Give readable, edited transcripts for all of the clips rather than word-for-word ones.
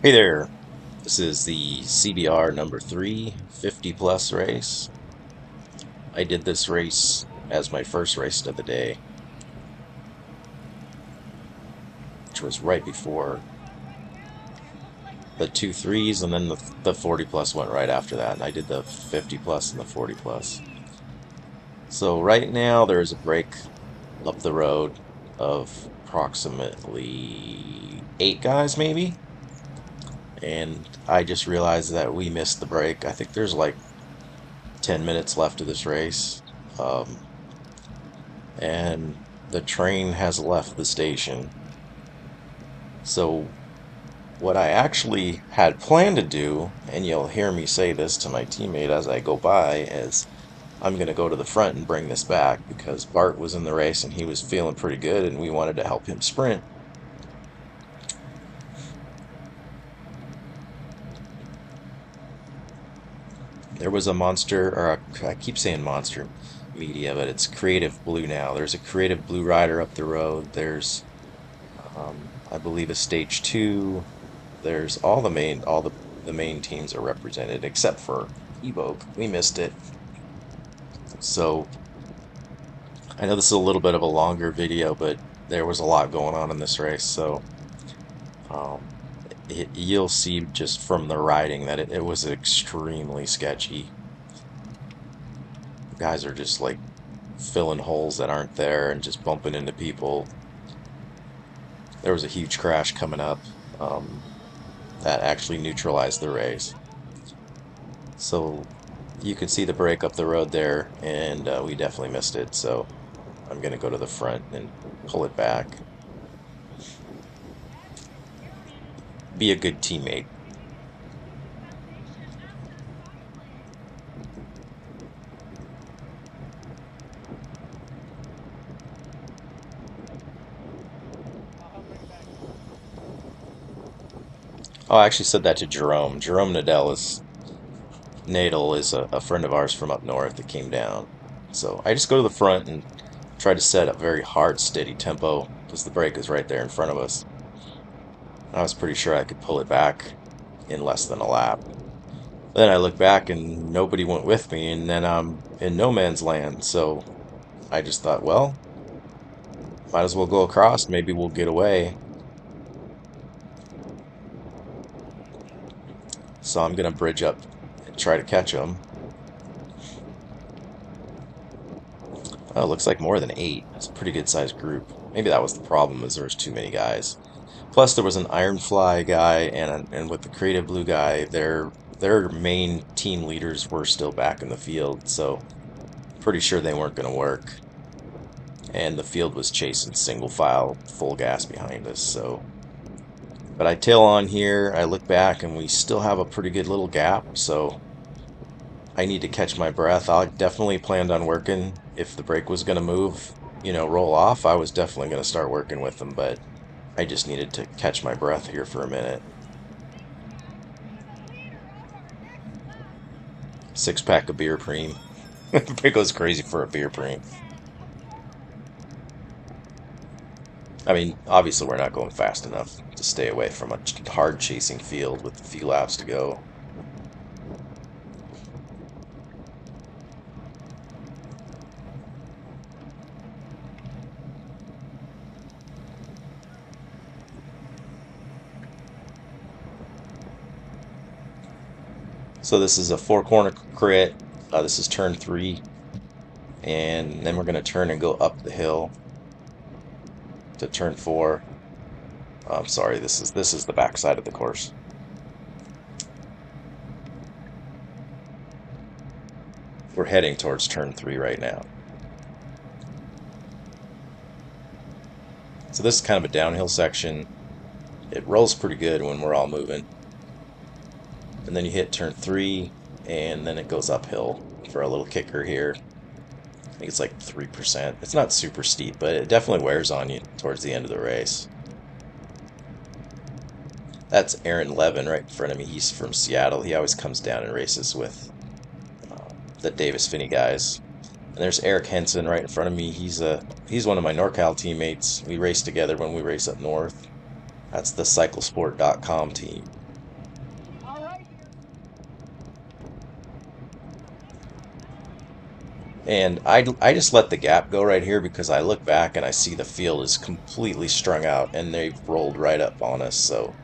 Hey there, this is the CBR number 3 50 plus race. I did this race as my first race of the day, which was right before the two threes, and then the 40 plus went right after that. And I did the 50 plus and the 40 plus. So right now there's a break up the road of approximately 8 guys maybe. And I just realized that we missed the break. I think there's like 10 minutes left of this race. Um, and the train has left the station. So, what I actually had planned to do, and you'll hear me say this to my teammate as I go by, is I'm going to go to the front and bring this back because Bart was in the race and he was feeling pretty good and we wanted to help him sprint. There was a monster, or I keep saying monster media, but it's Creative Blue now. There's a Creative Blue rider up the road. There's, I believe, a stage two. There's all the main teams are represented except for Evoke. We missed it. So I know this is a little bit of a longer video, but there was a lot going on in this race. So um, you'll see just from the riding that it was extremely sketchy. Guys are just like filling holes that aren't there and just bumping into people. There was a huge crash coming up that actually neutralized the race. So you can see the break up the road there, and we definitely missed it. So I'm going to go to the front and pull it back. Be a good teammate. Oh, I actually said that to Jerome. Jerome Nadal is a friend of ours from up north that came down. So I just go to the front and try to set a very hard, steady tempo because the break is right there in front of us. I was pretty sure I could pull it back in less than a lap. Then I look back and nobody went with me, and then I'm in no man's land. So I just thought, well, might as well go across. Maybe we'll get away. So I'm gonna bridge up and try to catch them. Oh, it looks like more than 8. It's a pretty good sized group. Maybe that was the problem, is there was too many guys. Plus, there was an Ironfly guy and with the Creative Blue guy, their main team leaders were still back in the field, so pretty sure they weren't going to work. And the field was chasing single file, full gas behind us. So, but I tail on here. I look back, and we still have a pretty good little gap. So I need to catch my breath. I definitely planned on working. If the break was going to move, roll off, I was definitely going to start working with them, but I just needed to catch my breath here for a minute. 6 pack of beer preem. It goes crazy for a beer preem. I mean, obviously we're not going fast enough to stay away from a hard chasing field with a few laps to go. So this is a 4 corner crit. This is turn 3, and then we're going to turn and go up the hill to turn 4. I'm sorry, this is the back side of the course. We're heading towards turn 3 right now. So this is kind of a downhill section. It rolls pretty good when we're all moving. And then you hit turn 3, and then it goes uphill for a little kicker here. I think it's like 3%. It's not super steep, but it definitely wears on you towards the end of the race. That's Aaron Levin right in front of me. He's from Seattle. He always comes down and races with the Davis Finney guys. And there's Eric Henson right in front of me. He's one of my NorCal teammates. We race together when we race up north. That's the cyclesport.com team. And I just let the gap go right here because I look back and I see the field is completely strung out and they've rolled right up on us. So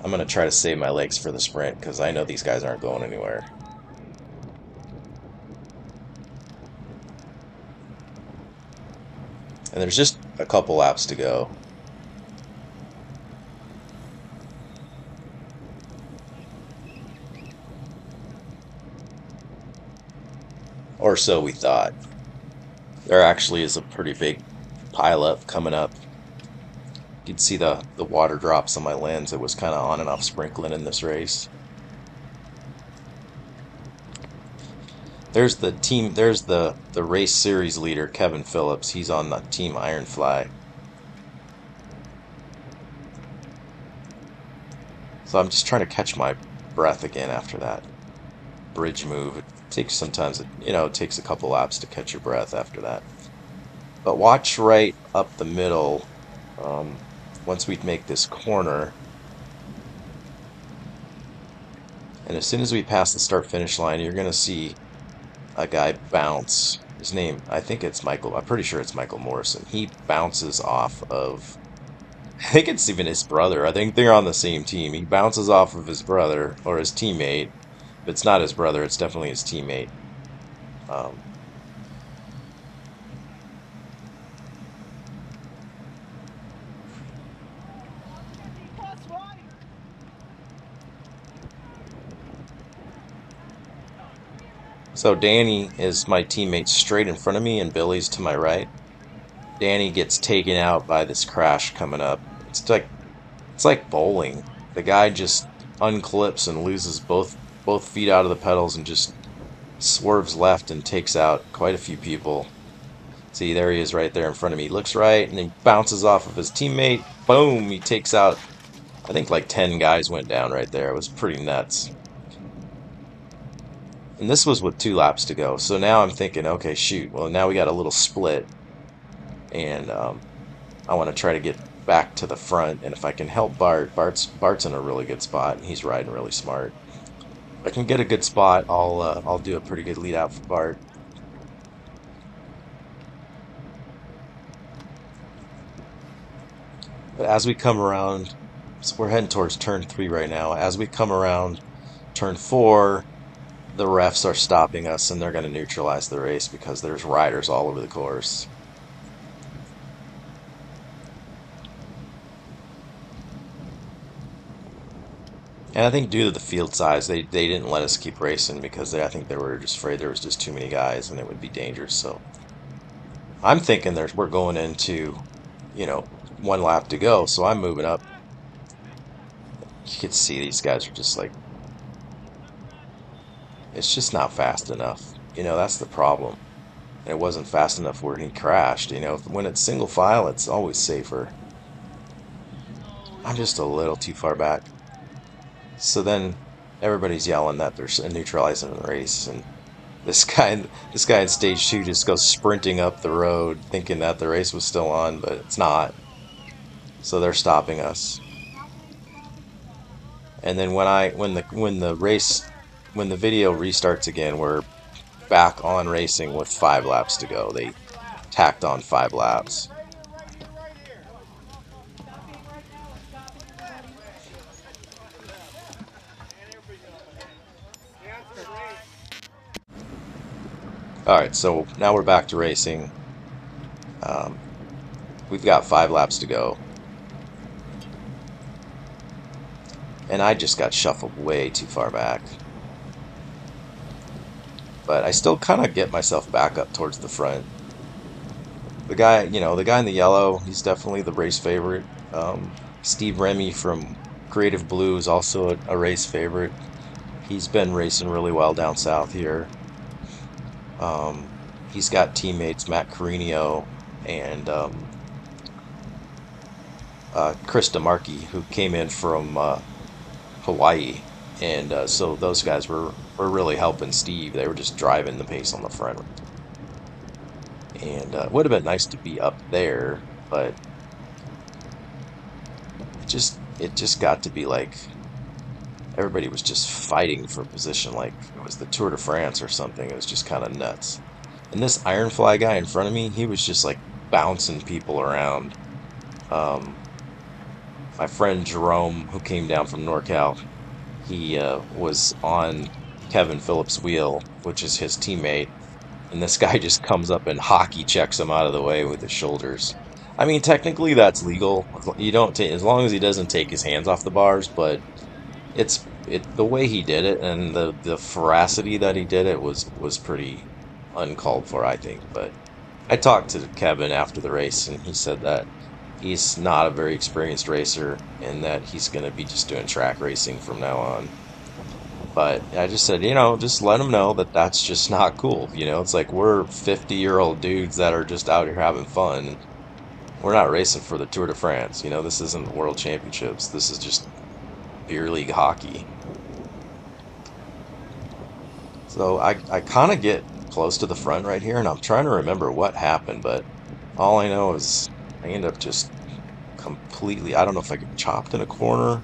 I'm going to try to save my legs for the sprint because I know these guys aren't going anywhere. And there's just a couple laps to go. Or so we thought. There actually is a pretty big pile up coming up. You can see the water drops on my lens. It was kind of on and off sprinkling in this race. There's the team. There's the race series leader, Kevin Phillips. He's on the team Ironfly. So I'm just trying to catch my breath again after that bridge move. It takes sometimes, it takes a couple laps to catch your breath after that. But watch right up the middle. Once we make this corner, and as soon as we pass the start-finish line, you're gonna see a guy bounce. His name, I think it's Michael. I'm pretty sure it's Michael Morrison. He bounces off of, I think it's even his brother. I think they're on the same team. He bounces off of his brother or his teammate. If it's not his brother, it's definitely his teammate. Um, so Danny is my teammate straight in front of me, and Billy's to my right. Danny gets taken out by this crash coming up. It's like bowling. The guy just unclips and loses both feet out of the pedals and just swerves left and takes out quite a few people. See, there he is right there in front of me. He looks right and he bounces off of his teammate. Boom! He takes out, I think like 10 guys went down right there. It was pretty nuts. And this was with 2 laps to go. So now I'm thinking, okay, shoot. Well, now we got a little split. And I want to try to get back to the front. And if I can help Bart's in a really good spot. And he's riding really smart. If I can get a good spot, I'll do a pretty good lead out for Bart. But as we come around, so we're heading towards turn 3 right now. As we come around turn 4, the refs are stopping us and they're going to neutralize the race because there's riders all over the course. And I think due to the field size, they didn't let us keep racing because I think they were just afraid there was just too many guys and it would be dangerous. So I'm thinking we're going into, 1 lap to go, so I'm moving up. You can see these guys are just like, it's just not fast enough. That's the problem. And it wasn't fast enough where he crashed. When it's single file, it's always safer. I'm just a little too far back. So then everybody's yelling that they're neutralizing the race, and this guy in stage 2 just goes sprinting up the road, thinking that the race was still on, but it's not. So they're stopping us. And then when the video restarts again, we're back on racing with 5 laps to go. They tacked on 5 laps. Alright, so now we're back to racing. Um, we've got 5 laps to go. And I just got shuffled way too far back. But I still kind of get myself back up towards the front. The guy in the yellow, he's definitely the race favorite. Steve Remy from Creative Blue is also a race favorite. He's been racing really well down south here. He's got teammates Matt Carino and Chris DeMarchi, who came in from Hawaii, and so those guys were really helping Steve. They were just driving the pace on the front, and it would have been nice to be up there, but it just got to be like everybody was just fighting for position, like it was the Tour de France or something. It was just kind of nuts. And this Ironfly guy in front of me, he was just like bouncing people around. Um, my friend Jerome, who came down from NorCal, he was on Kevin Phillips' wheel, which is his teammate, and this guy just comes up and hockey checks him out of the way with his shoulders. I mean, technically that's legal. You don't take as long as he doesn't take his hands off the bars, but it the way he did it and the veracity that he did it was pretty uncalled for, I think. But I talked to Kevin after the race, and he said that he's not a very experienced racer and that he's going to be just doing track racing from now on. But I just said, just let him know that that's just not cool. It's like we're 50-year-old dudes that are just out here having fun. We're not racing for the Tour de France. This isn't World Championships. This is just beer league hockey. So I kind of get close to the front right here, and I'm trying to remember what happened, but all I know is I end up just completely, I don't know if I get chopped in a corner,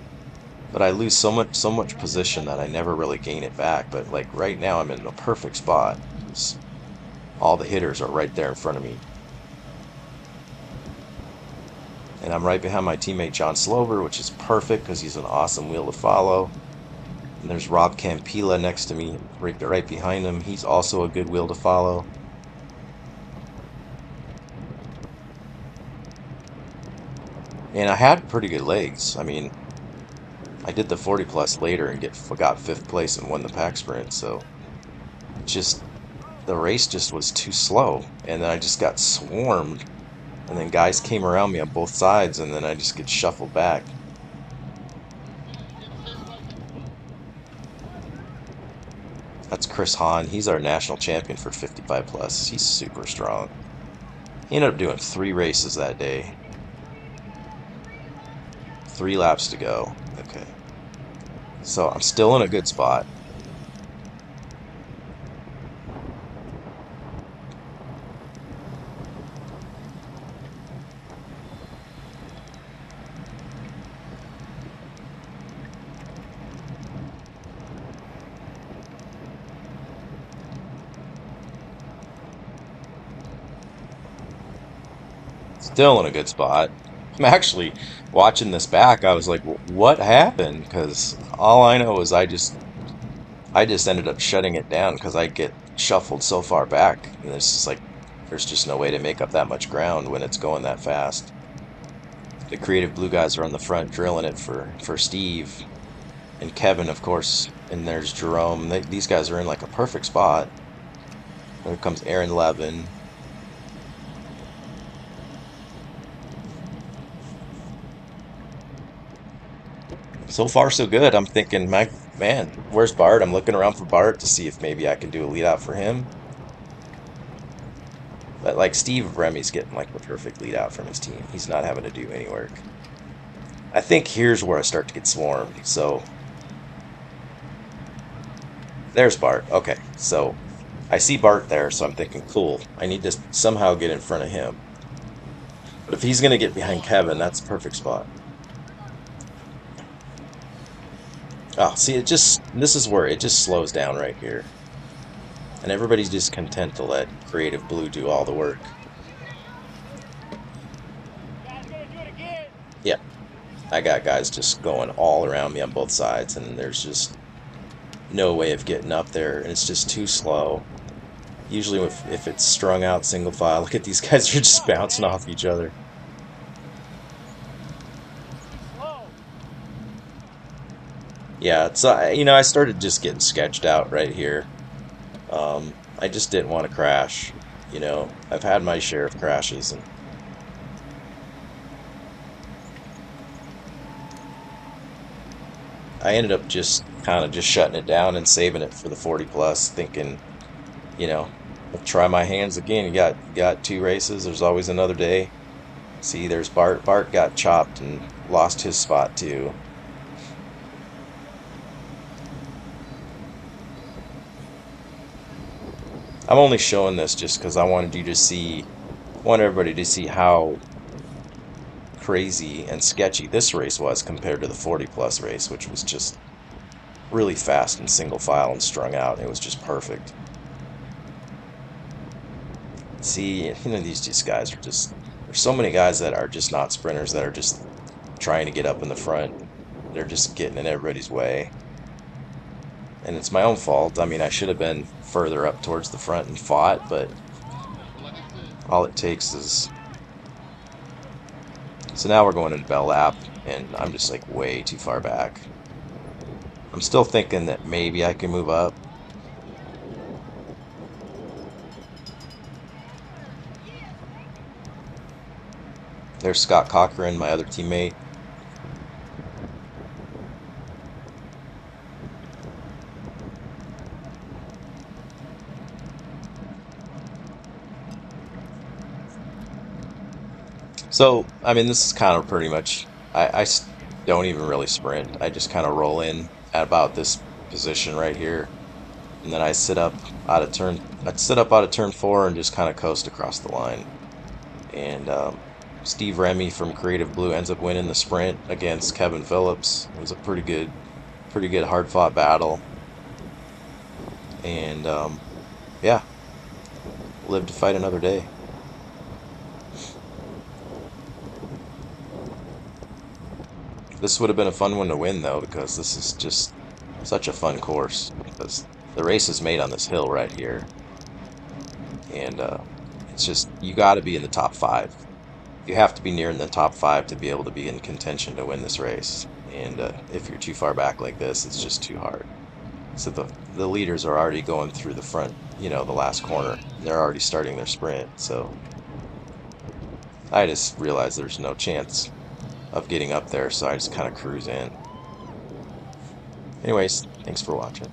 but I lose so much position that I never really gain it back. But like right now I'm in a perfect spot. All the hitters are right there in front of me. And I'm right behind my teammate John Slover, which is perfect because he's an awesome wheel to follow. And there's Rob Campila next to me, right behind him. He's also a good wheel to follow. And I had pretty good legs. I mean, I did the 40 plus later and got fifth place and won the pack sprint. So just the race just was too slow, and then I just got swarmed. And then guys came around me on both sides, and then I just get shuffled back. That's Chris Hahn. He's our national champion for 55 plus. He's super strong. He ended up doing 3 races that day. 3 laps to go. Okay. So I'm still in a good spot. Still in a good spot. I'm actually watching this back. I was like, what happened? Because all I know is I just ended up shutting it down because I get shuffled so far back. And it's just like there's just no way to make up that much ground when it's going that fast. The creative blue guys are on the front drilling it for Steve and Kevin, of course. And there's Jerome. These guys are in like a perfect spot. There comes Aaron Levin. So far, so good. I'm thinking, man, where's Bart? I'm looking around for Bart to see if maybe I can do a lead out for him. But like Steve Remy's getting like the perfect lead out from his team. He's not having to do any work. I think here's where I start to get swarmed. So there's Bart. Okay, so I see Bart there, so I'm thinking, cool. I need to somehow get in front of him. But if he's gonna get behind Kevin, that's a perfect spot. Oh, see, this is where it just slows down right here. And everybody's just content to let Creative Blue do all the work. Yeah, I got guys just going all around me on both sides, and there's just no way of getting up there, and it's just too slow. Usually if it's strung out single file, look at these guys are just bouncing off each other. Yeah, it's I started just getting sketched out right here. I just didn't want to crash. I've had my share of crashes, and I ended up just kind of just shutting it down and saving it for the 40 plus, thinking, I'll try my hands again. You got 2 races. There's always another day. See, there's Bart. Bart got chopped and lost his spot too. I'm only showing this just because I wanted you to see, want everybody to see how crazy and sketchy this race was compared to the 40 plus race, which was just really fast and single file and strung out. It was just perfect. See, these just guys are just, there's so many guys that are just not sprinters that are just trying to get up in the front. They're just getting in everybody's way. And it's my own fault. I mean, I should have been further up towards the front and fought, but all it takes is. So now we're going into bell lap, and I'm just like way too far back. I'm still thinking that maybe I can move up. There's Scott Cochran, my other teammate. So, I mean, this is kind of pretty much. Don't even really sprint. I just kind of roll in at about this position right here, and then I sit up out of turn. I sit up out of turn four and just kind of coast across the line. And Steve Remy from Creative Blue ends up winning the sprint against Kevin Phillips. It was a pretty good hard fought battle. And yeah, live to fight another day. This would have been a fun one to win though, because this is just such a fun course. Because the race is made on this hill right here, and it's just you got to be in the top five. You have to be near in the top five to be able to be in contention to win this race. And if you're too far back like this, it's just too hard. So the leaders are already going through the front, the last corner. They're already starting their sprint. So I just realized there's no chance of getting up there, so I just kind of cruise in. Anyways, thanks for watching.